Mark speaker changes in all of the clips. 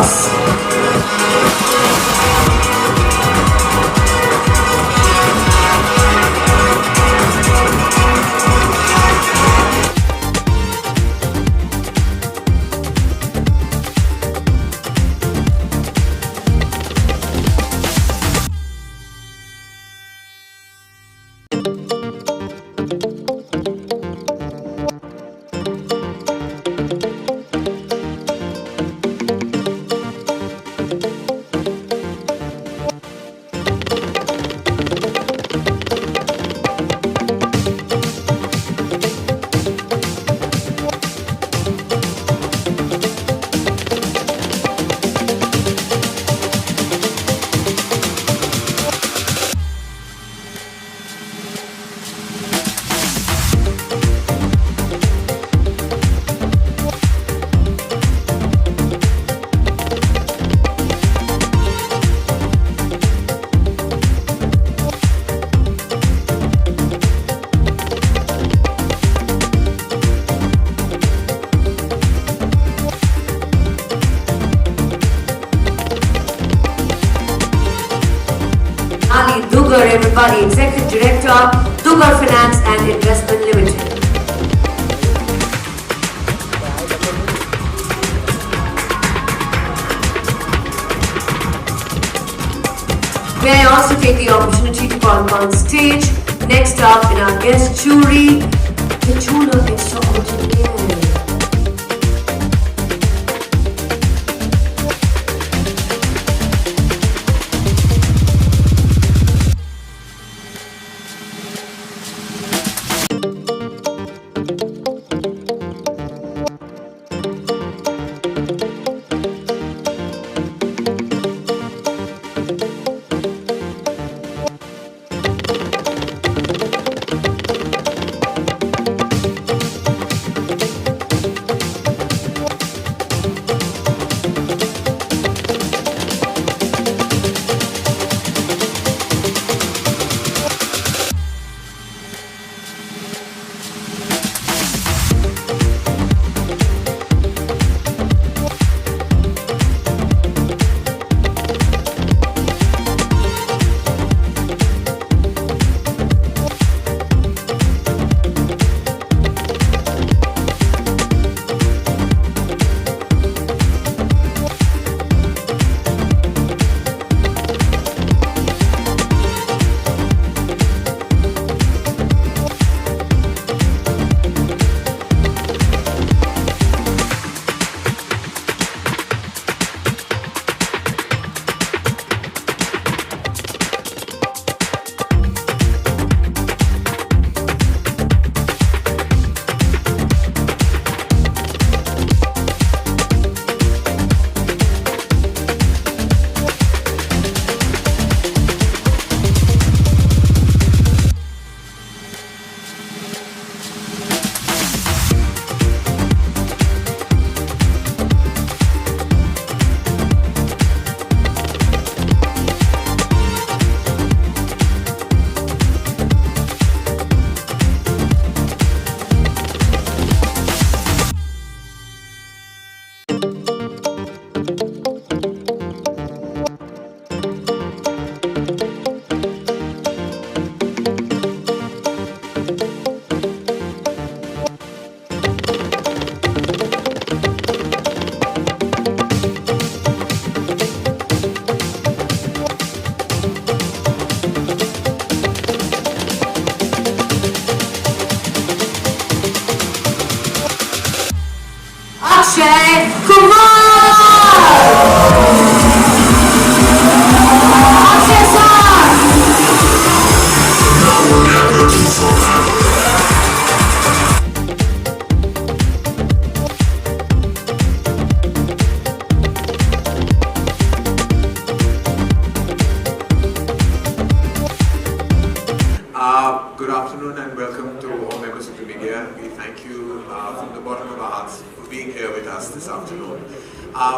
Speaker 1: Boss. Ali Dugar, everybody, Executive Director, Dugar Finance and Investment Limited. May I also take the opportunity to call on stage, next up in our guest jury, the jeweler extraordinaire.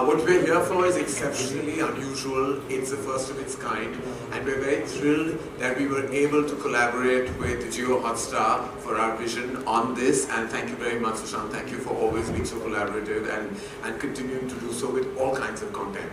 Speaker 2: What we're here for is exceptionally unusual. It's the first of its kind, and we're very thrilled that we were able to collaborate with Jio Hotstar for our vision on this. And thank you very much, Sushant. Thank you for always being so collaborative and continuing to do so with all kinds of content.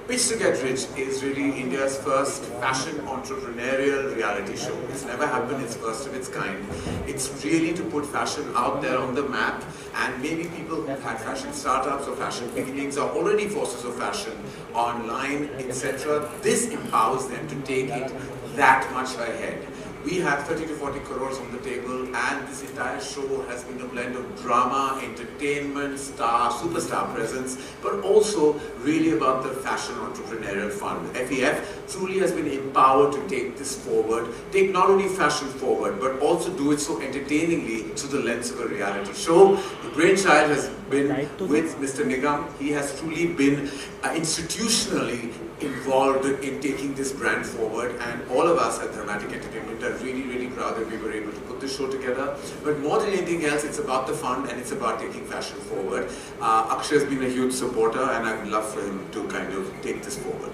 Speaker 2: Pitch to Get Rich is really India's first fashion entrepreneurial reality show. It's never happened, it's first of its kind. It's really to put fashion out there on the map, and maybe people who've had fashion startups or fashion beginnings are already forces of fashion online, etc. This empowers them to take it that much ahead. We have 30 to 40 crores on the table, and this entire show has been a blend of drama, entertainment, superstar presence, but also really about the fashion entrepreneurial fun. FEF truly has been empowered to take this forward, take not only fashion forward, but also do it so entertainingly through the lens of a reality show. The brainchild has been with Mr. Nigam. He has truly been institutionally involved in taking this brand forward, and all of us at Dramatic Entertainment are really, really proud that we were able to put this show together. But more than anything else, it's about the fun and it's about taking fashion forward. Akshay has been a huge supporter, and I would love for him to kind of take this forward.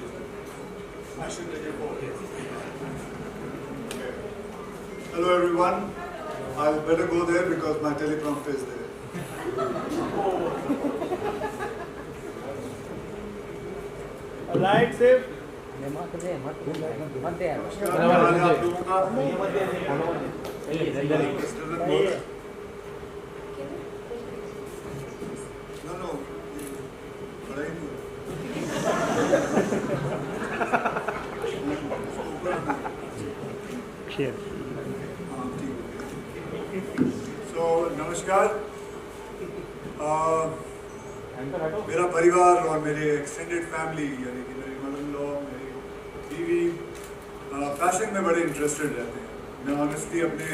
Speaker 3: Hello everyone. I'll better go there because my teleprompter is there.
Speaker 4: Alright, safe.
Speaker 3: No.
Speaker 4: Share.
Speaker 3: So, नमस्कार. मेरा परिवार और मेरे extended family यानी कि मेरी mother in law, मेरी बीवी फैशन में बड़े इंटरेस्टेड रहते हैं. मैं ऑनेस्टली अपने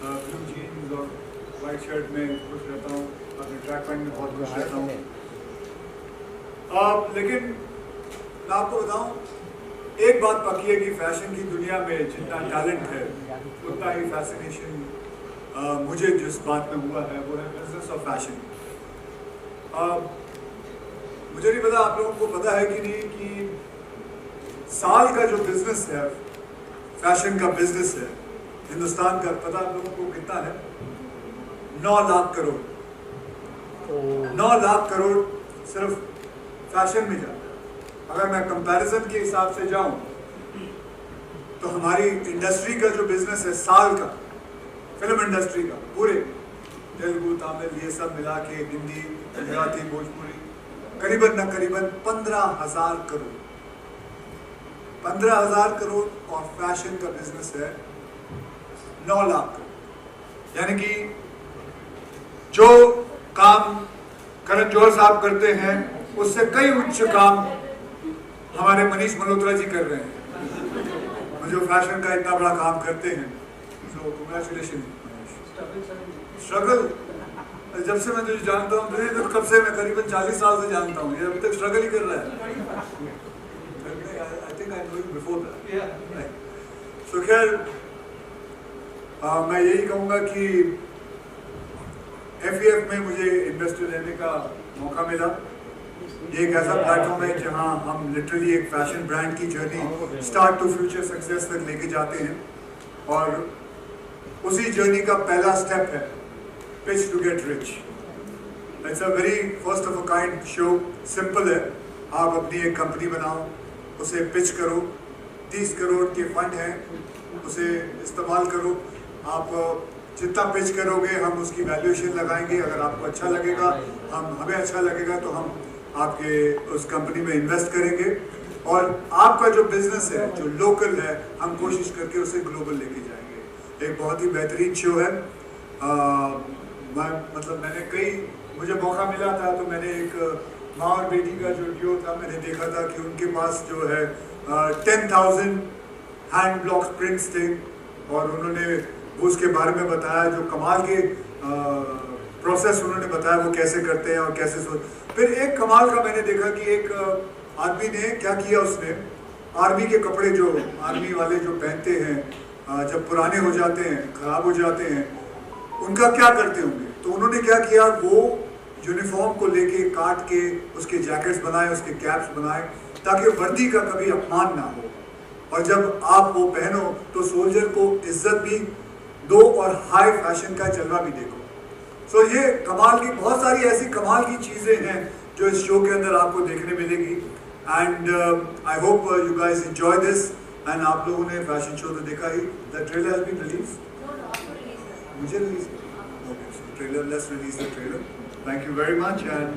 Speaker 3: ब्लू जीन्स और वाइट शर्ट में खुश रहता हूँ, अपने ट्रैक पैंट में बहुत खुश रहता हूँ. लेकिन मैं आपको बताऊँ, एक बात पक्की है कि फैशन की दुनिया में जितना टैलेंट है उतना ही फैसिनेशन मुझे जिस बात में हुआ है वो है बिजनेस ऑफ फैशन. मुझे नहीं पता आप लोगों को पता है कि नहीं कि साल का जो बिजनेस है, फैशन का बिजनेस है हिंदुस्तान का, पता आप लोगों को कितना है? 9 लाख करोड़. 9 लाख करोड़ सिर्फ फैशन में जाता है. अगर मैं कंपैरिजन के हिसाब से जाऊं तो हमारी इंडस्ट्री का जो बिजनेस है साल का, फिल्म इंडस्ट्री का पूरे तेलुगु, तमिल ये सब मिला के, हिंदी, गुजराती, भोजपुरी, करीबन 15,000 करोड़. 15,000 करोड़ और फैशन का बिजनेस है 9 लाख करोड़. यानी कि जो काम करण जौहर साहब करते हैं उससे कई उच्च काम हमारे मनीष मल्होत्रा जी कर रहे हैं जो फैशन का इतना बड़ा काम करते हैं. सो कांग्रेचुलेशन. स्ट्रगल, जब से मैं तुझे जानता हूँ तुझे तो कब से, मैं करीबन 40 साल से जानता हूँ, ये अभी तक स्ट्रगल ही कर रहा है. I think I know you before that. So खैर मैं यही कहूँगा कि FEF में मुझे इन्वेस्टर रहने का मौका मिला. ये एक ऐसा प्लेटफॉर्म है जहाँ हम लिटरली एक फैशन ब्रांड की journey start to future success तक लेके जाते हैं, और उसी जर्नी का पहला स्टेप है pitch to get rich. It's a very first of a kind show. Simple है, आप अपनी एक कंपनी बनाओ, उसे पिच करो, 30 करोड़ के फंड है, उसे इस्तेमाल करो. आप जितना पिच करोगे हम उसकी वैल्यूएशन लगाएंगे. अगर आपको अच्छा लगेगा, हमें अच्छा लगेगा तो हम आपके उस कंपनी में इन्वेस्ट करेंगे, और आपका जो बिजनेस है जो लोकल है हम कोशिश करके उसे ग्लोबल लेके जाएंगे. एक बहुत ही बेहतरीन शो है. मुझे मौका मिला था तो मैंने एक माँ और बेटी का जो डिओ था, मैंने देखा था कि उनके पास जो है 10,000 हैंड ब्लॉक प्रिंट्स थे, और उन्होंने वो उसके बारे में बताया, जो कमाल के प्रोसेस उन्होंने बताया वो कैसे करते हैं और कैसे फिर एक कमाल का मैंने देखा कि एक आदमी ने क्या किया, उसने आर्मी के कपड़े जो आर्मी वाले जो पहनते हैं जब पुराने हो जाते हैं, खराब हो जाते हैं, उनका क्या करते होंगे. तो उन्होंने क्या किया, वो यूनिफॉर्म को लेके काट के उसके जैकेट्स बनाए, उसके कैप्स बनाए, ताकि वर्दी का कभी अपमान ना हो, और जब आप वो पहनो तो सोल्जर को इज्जत भी दो और हाई फैशन का जलवा भी देखो। सो ये कमाल की बहुत सारी ऐसी कमाल की चीज़ें हैं जो इस शो के अंदर आपको देखने मिलेगी। And I hope you guys enjoy this. And आप लोगों ने फैशन शो तो देखा ही, the trailer has been release, मुझे release okay trailer, let's release the trailer. Thank you very much and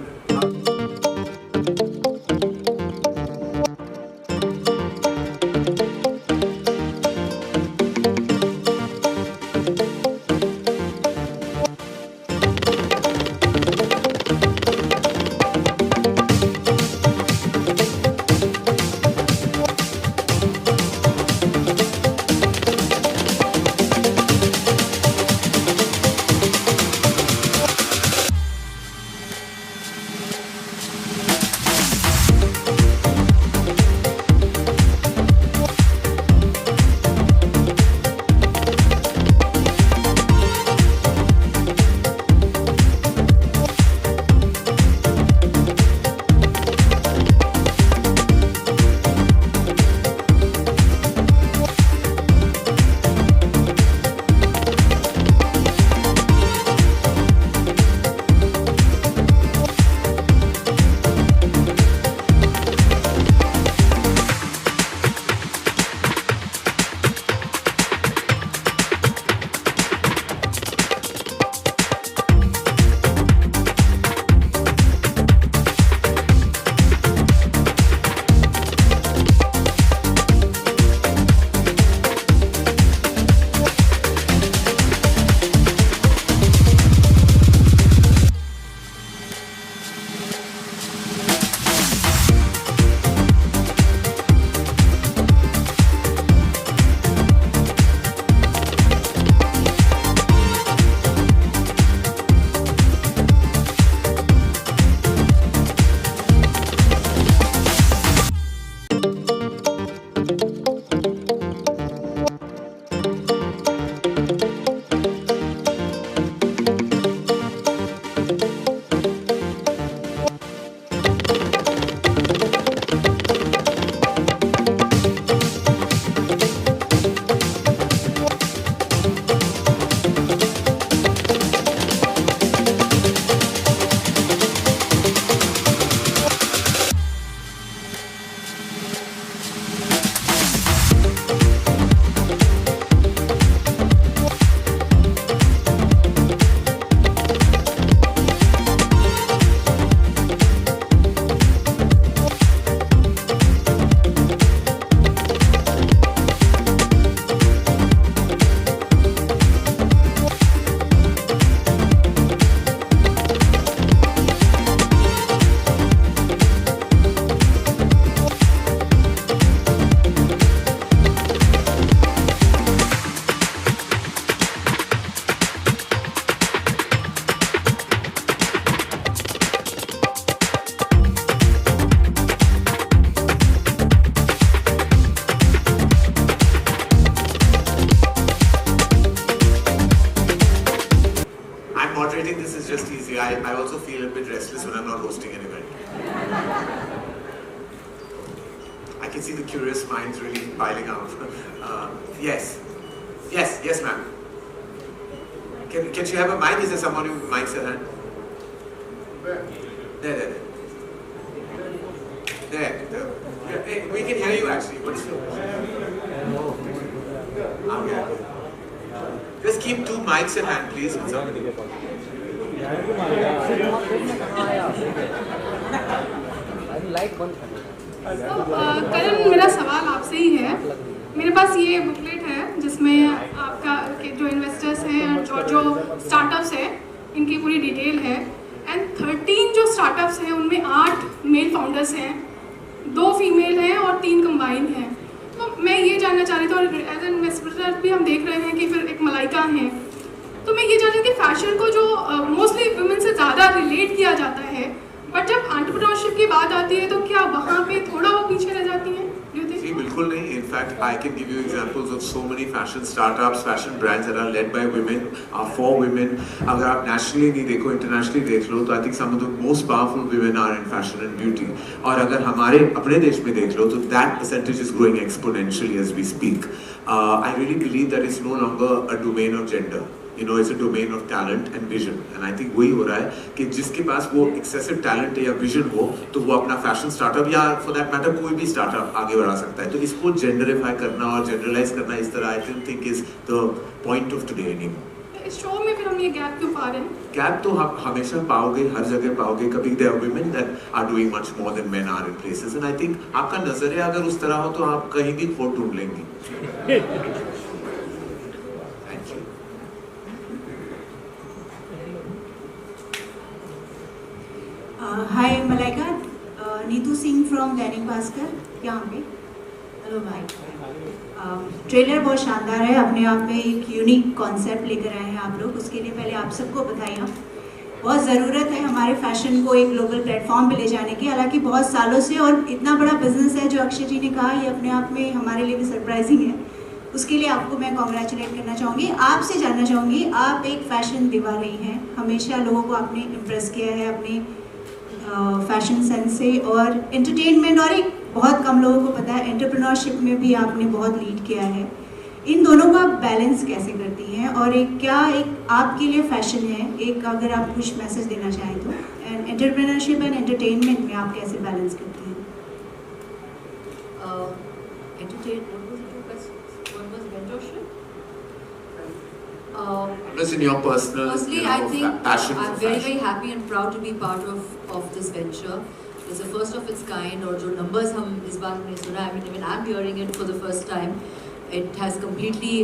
Speaker 2: moderating this is just easy. I also feel a bit restless when I'm not hosting an event. I can see the curious minds really piling up. Yes, ma'am. Can she have a mic? Is there someone who mics her hand? There. Hey, we can hear you actually. What is your okay. Just keep 2 mics in hand, please. With somebody.
Speaker 4: करण, मेरा सवाल आपसे ही है। मेरे पास ये booklet है जिसमें आपका जो इन्वेस्टर्स हैं और जो स्टार्टअप्स हैं इनकी पूरी डिटेल है। एंड 13 जो स्टार्टअप्स हैं उनमें 8 मेल फाउंडर्स हैं, 2 फीमेल हैं और 3 कंबाइन हैं। तो मैं ये जानना चाह रही थी, और एज एन इन्वेस्टर भी हम देख रहे हैं कि फिर एक मलाइका हैं। तो मैं ये जान रही थी कि फैशन को जो मोस्टली वुमेन से ज़्यादा रिलेट किया जाता है, बट जब एंटरप्रेन्योरशिप की बात आती है तो क्या वहाँ पे थोड़ा वो पीछे रह जाती हैं?
Speaker 2: जी बिल्कुल नहीं। In fact I can give you examples of so many fashion startups, fashion brands that are led by women, are for women. अगर आप nationally नहीं देखो, internationally देख लो, तो I think some of the most powerful women are in fashion and beauty. और अगर हमारे अपने देश में देख लो, तो that percentage is growing exponentially as we speak. I really believe that it's no longer a domain of gender. You know, it's a domain of talent and vision. And I think वही हो रहा है कि जिसके पास वो excessive talent है या vision हो, तो वो अपना fashion startup या for that matter कोई भी startup आगे बढ़ा सकता है. तो इसको genderify करना और generalize करना इस तरह I don't think is the point of today anymore.
Speaker 4: इस शो में फिर हम ये गैप क्यों पा रहे हैं?
Speaker 2: गैप तो आप हमेशा पाओगे, हर जगह पाओगे. कभी there are women that are doing much more than men are in places. And I think आपका नजरिया अगर उस तरह हो तो आप कहीं भी खोट ढूंढ लेंगी.
Speaker 5: Hi Malaika, Neetu Singh from Dainik Bhaskar यहाँ पे. हेलो भाई. ट्रेलर बहुत शानदार है, अपने आप में एक यूनिक कॉन्सेप्ट लेकर आए हैं आप लोग. उसके लिए पहले आप सबको बधाइयाँ. बहुत ज़रूरत है हमारे फैशन को एक ग्लोबल प्लेटफॉर्म पे ले जाने की. हालांकि बहुत सालों से और इतना बड़ा बिजनेस है जो अक्षय जी ने कहा, ये अपने आप में हमारे लिए भी सरप्राइजिंग है. उसके लिए आपको मैं कॉन्ग्रेचुलेट करना चाहूँगी. आपसे जानना चाहूँगी, आप एक फ़ैशन दिवा रही हैं, हमेशा लोगों को आपने इम्प्रेस किया है अपने फैशन सेंस से, और एंटरटेनमेंट और एक बहुत कम लोगों को पता है एंटरप्रेन्योरशिप में भी आपने बहुत लीड किया है. इन दोनों का आप बैलेंस कैसे करती हैं, और एक क्या एक आपके लिए फैशन है, एक अगर आप कुछ मैसेज देना चाहें तो, एंड एंटरप्रेन्योरशिप एंड एंटरटेनमेंट में आप कैसे बैलेंस करती हैं?
Speaker 2: Just in your personal,
Speaker 1: Firstly, I think I'm very happy and proud to be part of this venture. It's the first of its kind, और जो numbers हम इस बार हमने सुना, I mean I'm hearing it for the first time. It has completely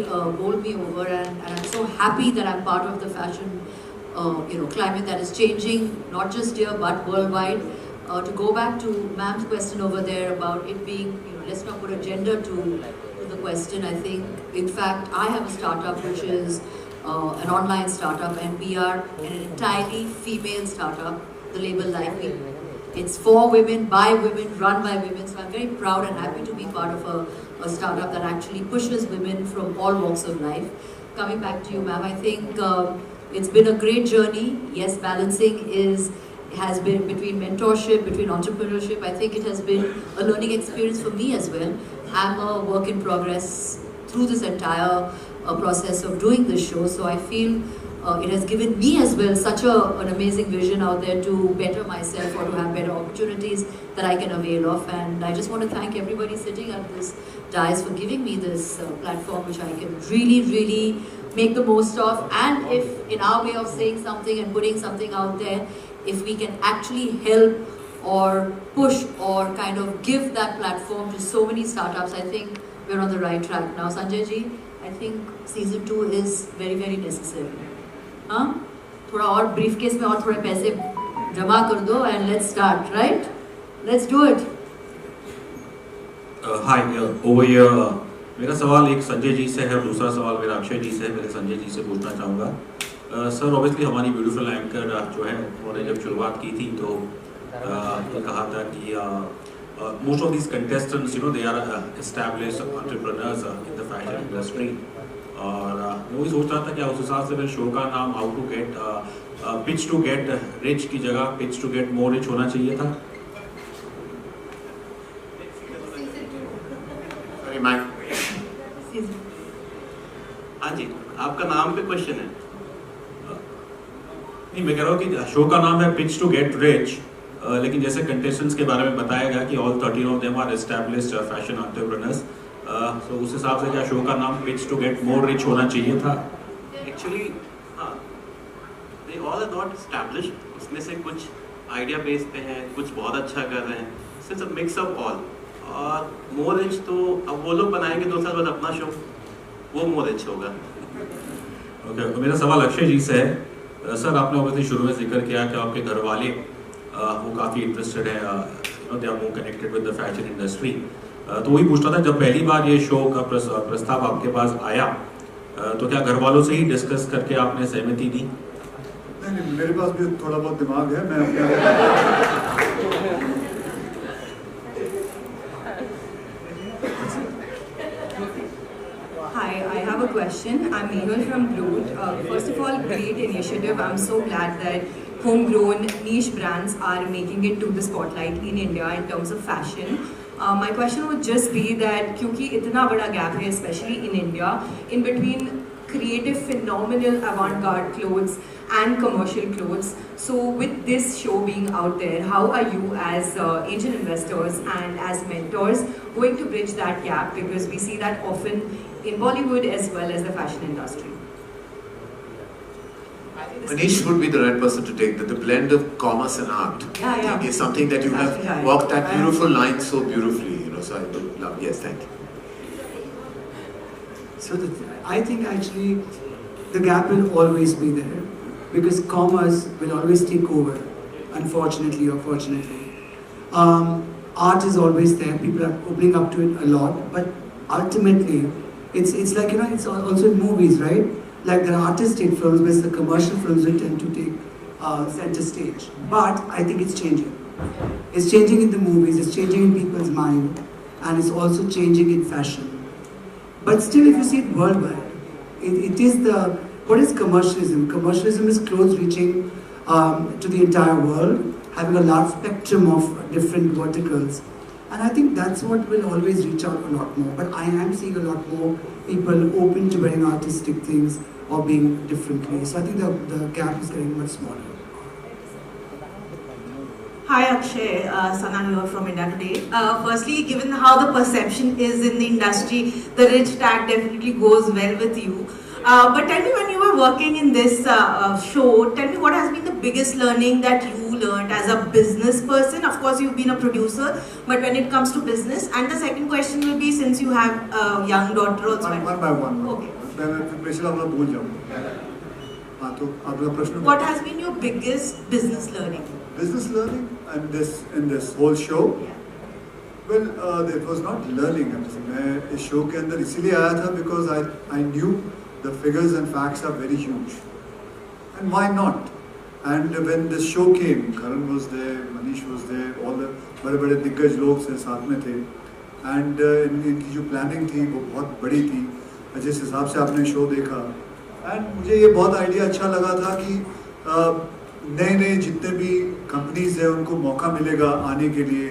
Speaker 1: bowled me over, and I'm so happy that I'm part of the fashion, climate that is changing, not just here but worldwide. To go back to ma'am's question over there about it being, let's not put a gender to the question. I think, in fact, I have a startup which is an online startup, and we are an entirely female startup, the label Like Me. It's for women, by women, run by women. So I'm very proud and happy to be part of a startup that actually pushes women from all walks of life. Coming back to you, ma'am, I think it's been a great journey. Yes, balancing has been between mentorship, between entrepreneurship. I think it has been a learning experience for me as well. I'm a work in progress through this entire process of doing this show. So I feel it has given me as well such an amazing vision out there to better myself or to have better opportunities that I can avail of. And I just want to thank everybody sitting at this dais for giving me this platform, which I can really, really make the most of. And if in our way of saying something and putting something out there, if we can actually help or push or kind of give that platform to so many startups, I think we're on the right track now. Sanjay ji, I think season 2 is very, very necessary. हाँ, थोड़ा और briefcase में और थोड़े पैसे जमा कर दो and let's start, right? Let's do it.
Speaker 6: Hi, over here. मेरा सवाल एक संजय जी से है और दूसरा सवाल मेरा अक्षय जी से है. मेरे संजय जी से पूछना चाहूँगा. सर, ऑब्वियसली हमारी ब्यूटीफुल एंकर जो है उन्होंने जब शुरुआत की थी तो कहा था कि most of these contestants, they are established entrepreneurs in the fashion industry. और मैं वही सोच रहा था कि उस हिसाब से मेरे शो का नाम how to get pitch to get rich की जगह pitch to get more rich होना चाहिए था.
Speaker 7: हाँ जी, आपका नाम पे क्वेश्चन है.
Speaker 6: नहीं, मैं कह रहा हूँ कि शो का नाम है पिच टू गेट रिच, लेकिन जैसे कंटेस्टेंट्स के बारे में बताया गया कि all 13 of them are established fashion entrepreneurs. तो उस हिसाब से क्या शो का नाम pitch to get more rich होना चाहिए था?
Speaker 7: एक्चुअली हाँ, they all are not established. उसमें से कुछ आइडिया बेस पे हैं, कुछ बहुत अच्छा कर रहे हैं. It's a mix of all. और मोर रिच तो अब वो लोग बनाएंगे 2 साल बाद अपना शो, वो मोर रिच होगा.
Speaker 6: ओके, तो मेरा सवाल अक्षय जी से है. सर, आपने ऑब्वियसली शुरू में जिक्र किया कि आपके घर वाले वो काफ़ी इंटरेस्टेड है, they are more connected with the fashion industry. तो वही पूछना था, जब पहली बार ये शो का प्रस्ताव आपके पास आया तो क्या घर वालों से ही डिस्कस करके आपने सहमति दी?
Speaker 3: नहीं, मेरे पास भी थोड़ा बहुत दिमाग है. मैं अपने
Speaker 8: a question. I'm Mehul from Blood. First of all, great initiative. I'm so glad that homegrown niche brands are making it to the spotlight in India in terms of fashion. My question would just be that क्योंकि इतना बड़ा gap है, especially in India, in between creative, phenomenal avant-garde clothes and commercial clothes. So with this show being out there, how are you as angel investors and as mentors going to bridge that gap? Because we see that often in Bollywood as well as the fashion industry.
Speaker 2: Manish would be the right person to take that. The blend of commerce and art I think is something that you have walked that beautiful line so beautifully. You know, so I would love. Yes, thank you.
Speaker 9: So I think actually the gap will always be there because commerce will always take over, unfortunately or fortunately. Art is always there, people are opening up to it a lot, but ultimately it's like, you know, it's also in movies, right? Like there are artistic films, but it's the commercial films which tend to take center stage. But I think it's changing. It's changing in the movies, it's changing in people's mind, and it's also changing in fashion. But still, if you see it worldwide, it is what is commercialism? Commercialism is clothes reaching to the entire world, having a large spectrum of different verticals. And I think that's what will always reach out a lot more. But I am seeing a lot more people open to wearing artistic things or being differently. So I think the gap is getting much smaller.
Speaker 10: Hi Akshay, Sana here from India Today. Firstly, given how the perception is in the industry, the rich tag definitely goes well with you. But tell me, when you were working in this show, tell me what has been the biggest learning that you learned as a business person? Of course, you've been a producer, but when it comes to business. And the second question will be, since you have a young daughter also.
Speaker 3: One by one.
Speaker 10: Okay.
Speaker 3: What
Speaker 10: has been your biggest business learning?
Speaker 3: Business learning and in this whole show?
Speaker 10: Yeah.
Speaker 3: Well, it was not learning. मैं इस show के अंदर इसीलिए आया था because I knew the figures and facts are very huge. And why not? And when this show came, Karan was there, Manish was there, all the बड़े-बड़े दिग्गज लोग से साथ में थे. And इनकी जो planning थी वो बहुत बड़ी थी. जिस हिसाब से आपने show देखा. And मुझे ये बहुत idea अच्छा लगा था कि नए जितने भी कंपनीज हैं उनको मौका मिलेगा आने के लिए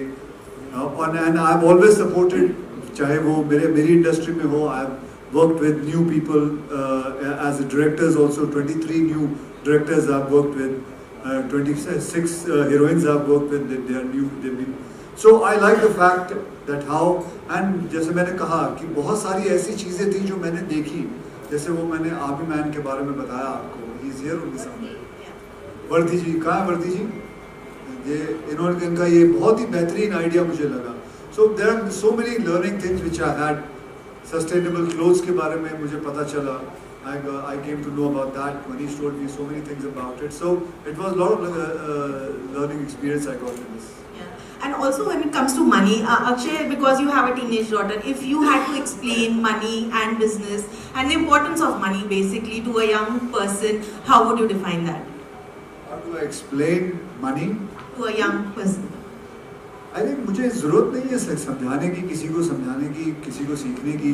Speaker 3: and I've always supported, चाहे वो मेरी इंडस्ट्री में हो, I've worked with new people as directors also. 23 new directors I've worked with, 26 heroines I've worked with. They are new. So I like the fact that how, and जैसे मैंने कहा कि बहुत सारी ऐसी चीजें थी जो मैंने देखी, जैसे वो मैंने आबी मैन के बारे में बताया आपको. He's here on the सामने. वर्दी जी, कहाँ है वर्दी जी? इनका ये बहुत ही बेहतरीन आइडिया मुझे लगा. So there are so many learning things which I had. Sustainable clothes के बारे में मुझे पता चला. I came to know about that. Manish told me so many things about it. So it was a lot of learning experience I got in this.
Speaker 10: Yeah. And also when it comes to money, Akshay, because you have a teenage daughter, if you had to explain money and business and the importance of money basically to a young person, how would you define that?
Speaker 3: How do I explain money
Speaker 10: to a young person?
Speaker 3: I think मुझे ज़रूरत नहीं है समझाने की, किसी को समझाने की, किसी को सीखने की,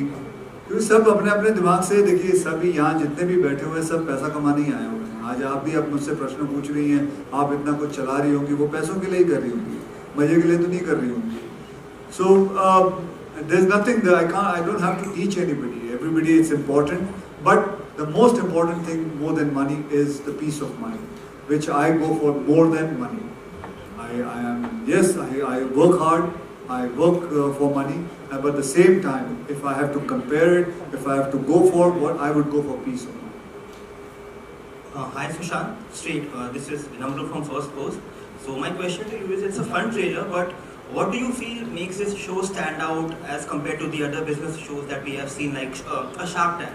Speaker 3: क्योंकि सब अपने अपने दिमाग से देखिए, सभी यहाँ जितने भी बैठे हुए हैं सब पैसा कमाने ही आए हुए हैं. आज आप भी अब मुझसे प्रश्न पूछ रही हैं, आप इतना कुछ चला रही होंगी, वो पैसों के लिए ही कर रही होंगी, मजे के लिए तो नहीं कर रही होंगी. So there's nothing that I don't have to teach anybody. Everybody, it's important, but the most important thing more than money is the peace of mind, which I go for more than money. I work hard, I work for money, but at the same time, if I have to compare it, if I have to go for what, I would go for peace of mind.
Speaker 11: Hi Sushant, straight. This is Namru from First Post. So my question to you is, it's a fun trailer, but what do you feel makes this show stand out as compared to the other business shows that we have seen, like a Shark Tank?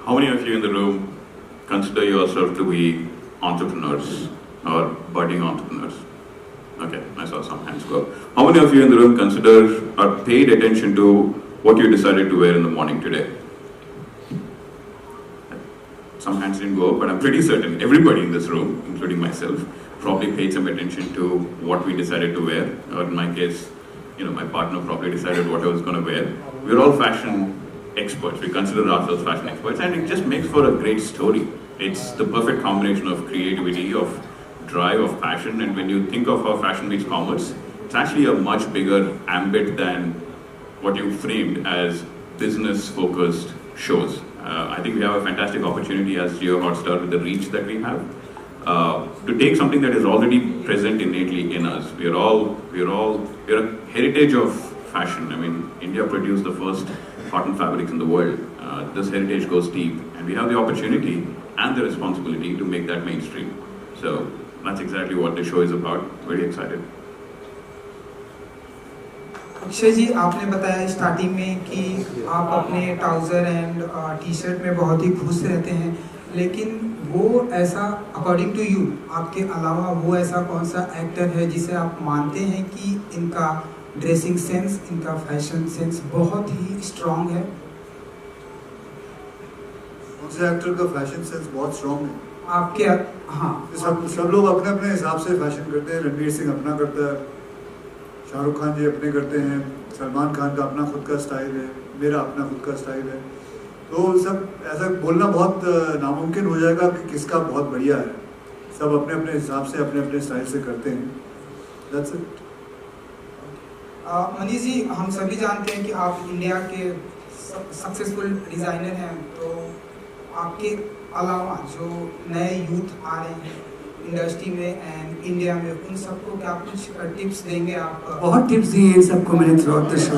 Speaker 6: How many of you in the room consider yourself to be entrepreneurs or budding entrepreneurs? Okay, I saw some hands go up. How many of you in the room consider or paid attention to what you decided to wear in the morning today? Some hands didn't go up, but I'm pretty certain everybody in this room, including myself, probably paid some attention to what we decided to wear. Or in my case, my partner probably decided what I was going to wear. We're all fashion experts. We consider ourselves fashion experts, and it just makes for a great story. It's the perfect combination of creativity, of drive, of passion, and when you think of how fashion meets commerce, it's actually a much bigger ambit than what you framed as business-focused shows. I think we have a fantastic opportunity as Jio Hotstar with the reach that we have to take something that is already present innately in us. We're a heritage of fashion. I mean, India produced the first cotton fabrics in the world. This heritage goes deep, and we have the opportunity and the responsibility to make that mainstream. So that's exactly what the show is about. Very excited.
Speaker 12: Akshay जी, आपने बताया starting में कि आप अपने trouser and T shirt में बहुत ही खुश रहते हैं, लेकिन वो ऐसा अकॉर्डिंग टू यू आपके अलावा वो ऐसा कौन सा एक्टर है जिसे आप मानते हैं कि इनका ड्रेसिंग सेंस, इनका फैशन सेंस बहुत ही स्ट्रॉन्ग है?
Speaker 3: कौन से एक्टर का फैशन सेंस बहुत स्ट्रॉन्ग है?
Speaker 12: आपके हाँ,
Speaker 3: सब लोग अपने अपने हिसाब से फैशन करते हैं। रणवीर सिंह अपना करता है, शाहरुख खान जी अपने करते हैं, सलमान खान का अपना खुद का स्टाइल है, मेरा अपना खुद का स्टाइल है। तो सब ऐसा बोलना बहुत नामुमकिन हो जाएगा कि किसका बहुत बढ़िया है। सब अपने अपने हिसाब से अपने अपने स्टाइल से करते हैं। That's it.
Speaker 12: मनीष जी, हम सभी जानते हैं कि आप इंडिया के सक्सेसफुल डिज़ाइनर हैं, तो आपके अलावा जो नए यूथ आ रहे हैं इंडस्ट्री में एंड इंडिया में, उन सबको क्या कुछ टिप्स देंगे आप?
Speaker 9: बहुत टिप्स दिए इन सबको मैंने थ्रू आउट द शो।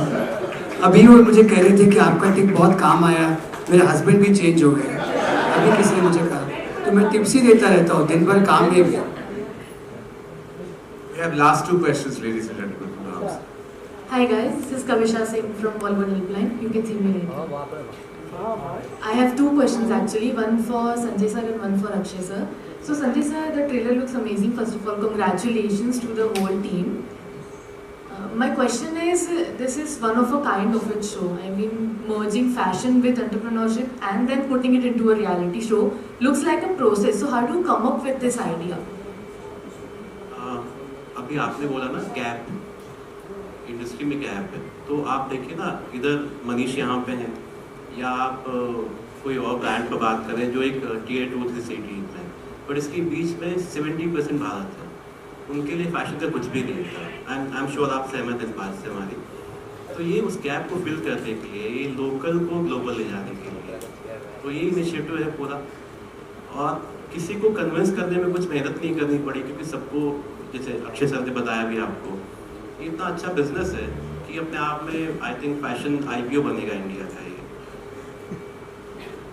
Speaker 9: अभी वो मुझे कह रहे थे कि आपका टिप बहुत काम आया, मेरे हस्बैंड भी चेंज हो गए, अभी किसी ने मुझे कहा, तो मैं टिप्स ही देता रहता हूँ दिन भर काम में भी।
Speaker 2: We have last two questions, ladies and gentlemen.
Speaker 1: Hi guys, this is Kavisha Singh from Volvo Helpline. You can see me later. I have two questions actually, one for Sanjay sir and one for Akshay sir. So Sanjay sir, the trailer looks amazing. First of all, congratulations to the whole team. My question is, this is one of a kind of its show. I mean, merging fashion with entrepreneurship and then putting it into a reality show looks like a process. So how do you come up with this idea?
Speaker 7: अभी आपने बोला ना gap, industry में gap है, तो आप देखिए ना, इधर मनीष यहाँ पे हैं, या आप कोई और ब्रांड पर बात करें जो एक टियर 2-3 सिटी में, बट इसके बीच में 70% भारत है, उनके लिए फैशन का कुछ भी नहीं था। आई एम श्योर आप सहमत इस बात से हमारी। तो ये उस गैप को फिल करने के लिए, ये लोकल को ग्लोबल ले जाने के लिए, तो ये इनिशिएटिव है पूरा। और किसी को कन्विंस करने में कुछ मेहनत नहीं करनी पड़ी, क्योंकि सबको, जैसे अक्षय सर ने बताया भी आपको, ये इतना अच्छा बिजनेस है कि अपने आप में आई थिंक फैशन IPO बनेगा इंडिया का।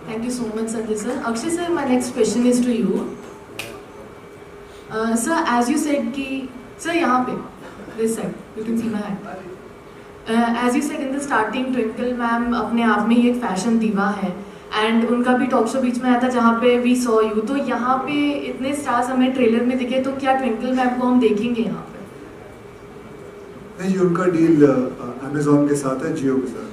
Speaker 1: Thank you so much, Sanjay sir. Akshay sir, my next question is to you. Sir, as you said कि, sir यहाँ पे, this side, you can see my hand. As you said in the starting, Twinkle ma'am अपने आप में ही एक fashion दीवा है, and उनका भी टॉक शो बीच में आया था जहाँ पे वी सॉ यू। तो यहाँ पे इतने स्टार्स हमें ट्रेलर में दिखे, तो क्या ट्विंकल मैम को हम देखेंगे यहाँ पे?
Speaker 3: नहीं जी, उनका डील अमेज़न के साथ है, जियो के साथ।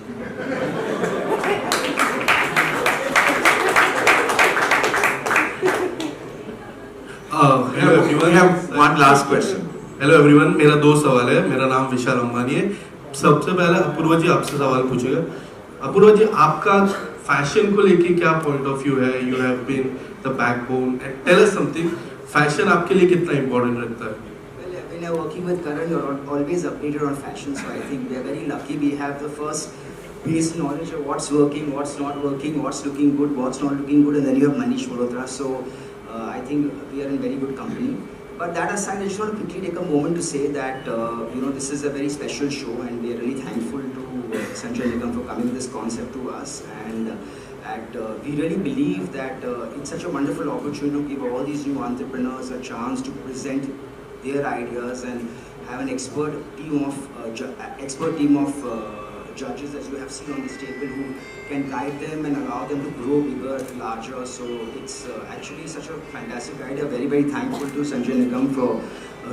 Speaker 2: We have one last question.
Speaker 13: Hello everyone, मेरा 2 सवाल है। मेरा नाम विशाल अंबानी है। सबसे पहले अपूर्वा जी आपसे सवाल पूछेगा। अपूर्वा जी, आपका फैशन को लेके क्या पॉइंट ऑफ व्यू है? You have been the backbone and tell us something, fashion आपके लिए कितना इंपॉर्टेंट रखता है?
Speaker 14: When you're working with Karan, you're always updated on fashion, so I think we are very lucky. We have the first base knowledge of what's working, what's not working, what's looking good, what's not looking good, and then you have Manish Malhotra. So I think we are in very good company. But that aside, I just want to quickly take a moment to say that this is a very special show, and we are really thankful to Sanjay Nigam for coming with this concept to us. And we really believe that it's such a wonderful opportunity to give all these new entrepreneurs a chance to present their ideas and have an expert team of judges, as you have seen on this table, who can guide them and allow them to grow bigger, larger. So it's actually such a fantastic idea. Very, very thankful to Sanjay Nigam for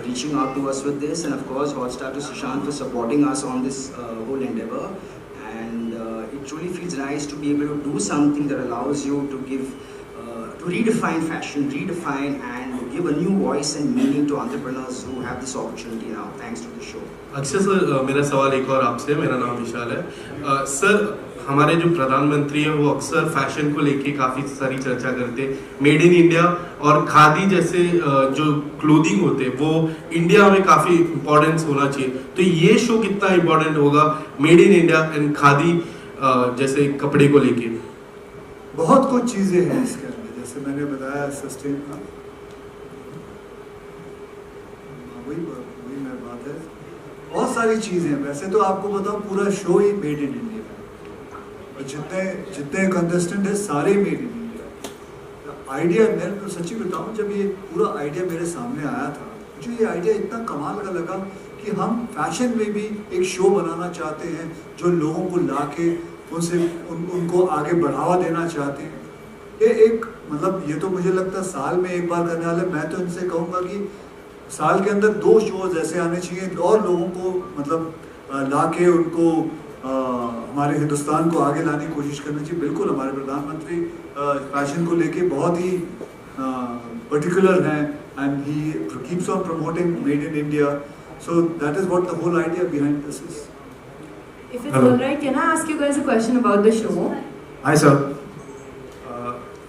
Speaker 14: reaching out to us with this, and of course Hotstar to Sushant for supporting us on this whole endeavor. And it truly feels nice to be able to do something that allows you to give, to redefine fashion, redefine and give a new voice and meaning to entrepreneurs who have this opportunity now, thanks to the show.
Speaker 13: Akshay sir, मेरा सवाल एक और आपसे। मेरा नाम विशाल है। Sir, हमारे जो प्रधानमंत्री हैं वो अक्सर फैशन को लेके काफ़ी सारी चर्चा करते हैं, मेड इन इंडिया और खादी जैसे जो क्लोथिंग होते हैं वो इंडिया में काफ़ी इम्पोर्टेंस होना चाहिए। तो ये शो कितना इम्पोर्टेंट होगा made in India and khadi जैसे कपड़े को लेके?
Speaker 3: बहुत कुछ चीज़ें हैं इसके अंदर, जैसे मैंने बताया सस्टेन का, वही मैं बात है, बहुत सारी चीज़ें हैं। वैसे तो आपको बताऊं पूरा show he made in India है और जितने कंटेस्टेंट है सारे मेड इन इंडिया। आइडिया मैं तो सच्ची बताऊं, जब ये पूरा आइडिया मेरे सामने आया था, मुझे ये आइडिया इतना कमाल का लगा कि हम फैशन में भी एक शो बनाना चाहते हैं जो लोगों को ला के उनको आगे बढ़ावा देना चाहते हैं। ये एक मतलब ये तो मुझे लगता है साल में एक बार करने वाले, मैं तो इनसे कहूँगा कि साल के अंदर 2 शोज ऐसे आने चाहिए और लोगों को मतलब ला के उनको हमारे हिंदुस्तान को आगे लाने की कोशिश करनी चाहिए। बिल्कुल हमारे प्रधानमंत्री फैशन को लेके बहुत ही पर्टिकुलर हैं and he keeps on promoting made in India, so that is what the whole idea behind this is.
Speaker 8: If it's all right, can I ask you guys a question about the show?
Speaker 15: Hi sir,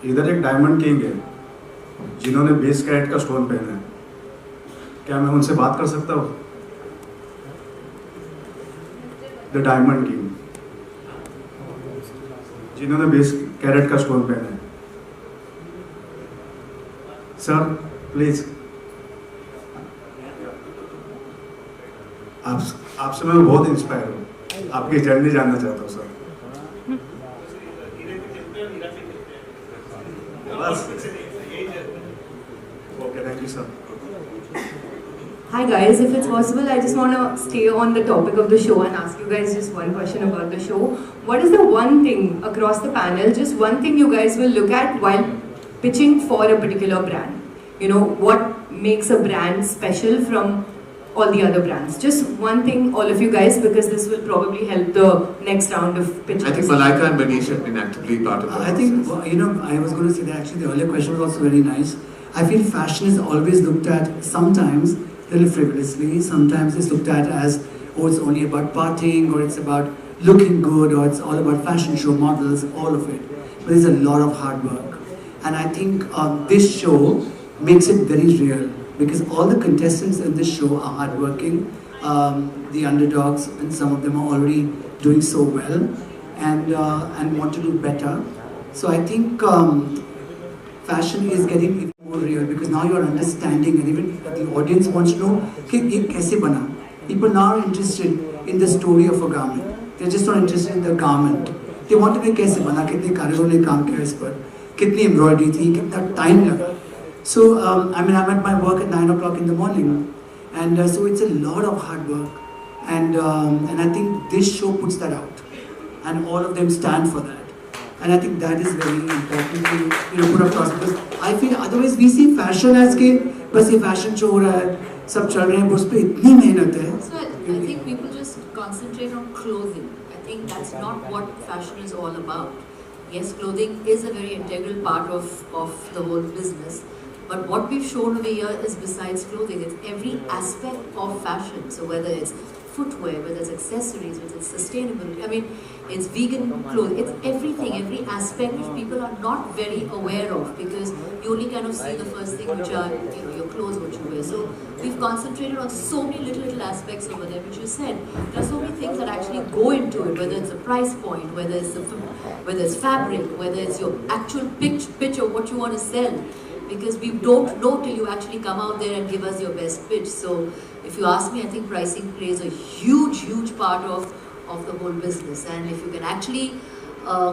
Speaker 15: इधर एक diamond king है जिन्होंने 20 carat का stone पहना है, क्या मैं उनसे बात कर सकता हूँ? द डायमंड किंग जिन्होंने 20 कैरेट का स्टोन पहना है, सर प्लीज आपसे मैं बहुत इंस्पायर हूँ, आपकी जर्नी जानना चाहता हूँ सर। बस okay, thank you sir.
Speaker 8: Hi guys, if it's possible, I just want to stay on the topic of the show and ask you guys just one question about the show. What is the one thing across the panel, just one thing you guys will look at while pitching for a particular brand? You know, what makes a brand special from all the other brands? Just one thing, all of you guys, because this will probably help the next round of pitching.
Speaker 2: I think Malaika and Manish have been actively part of that.
Speaker 9: I think, you know, I was going to say that actually the earlier question was also very nice. I feel fashion is always looked at sometimes a little frivolously, sometimes it's looked at as, oh, it's only about partying, or it's about looking good, or it's all about fashion show models, all of it. But there's a lot of hard work. And I think this show makes it very real, because all the contestants in this show are hardworking, the underdogs, and some of them are already doing so well, and want to do better. So I think fashion is getting even more real, because now you are understanding, and even the audience wants to know कि ये कैसे बना. People now are interested in the story of a garment. They're just not interested in the garment. They want to know कैसे बना, कितने कारीगरों ने काम किया इस पर, कितनी embroidery थी, कितना time लगा. So I mean, I'm at my work at 9 o'clock in the morning, and so it's a lot of hard work, and I think this show puts that out, and all of them stand for that. And I think that is very important to, you know, put across, because I feel otherwise we see fashion as कि बस ये fashion show हो रहा है, सब चल रहे हैं, पर उस पे इतनी मेहनत है.
Speaker 1: So I think people just concentrate on clothing. I think that's not what fashion is all about. Yes, clothing is a very integral part of the whole business. But what we've shown over here is besides clothing, it's every aspect of fashion. So whether it's footwear, whether it's accessories, whether it's sustainability, I mean, it's vegan clothing, it's everything, every aspect which people are not very aware of, because you only kind of see the first thing, which are, you know, your clothes, what you wear. So we've concentrated on so many little aspects over there, which you said. There are so many things that actually go into it, whether it's a price point, whether it's fabric, whether it's your actual pitch of what you want to sell. Because we don't know till you actually come out there and give us your best pitch. So if you ask me, I think pricing plays a huge part of the whole business. And if you can actually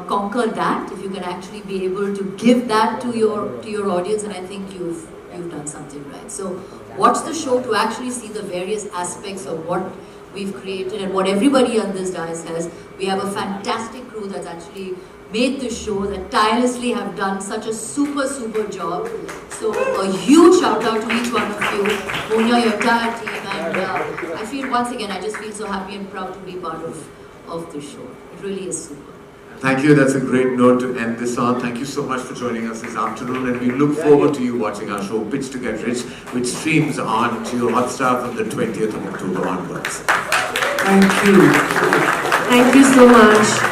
Speaker 1: conquer that, if you can actually be able to give that to your audience, and I think you've done something right. So watch the show to actually see the various aspects of what we've created and what everybody on this dais has. We have a fantastic crew that's actually made this show, that tirelessly have done such a super job. So a huge shout out to each one of you, Monia, your entire team, and I feel once again, I just feel so happy and proud to be part of this show. It really is super.
Speaker 2: Thank you. That's a great note to end this on. Thank you so much for joining us this afternoon, and we look forward to you watching our show Pitch to Get Rich, which streams on Jio Hotstar from the 20th of October onwards.
Speaker 9: Thank you.
Speaker 8: Thank you so much.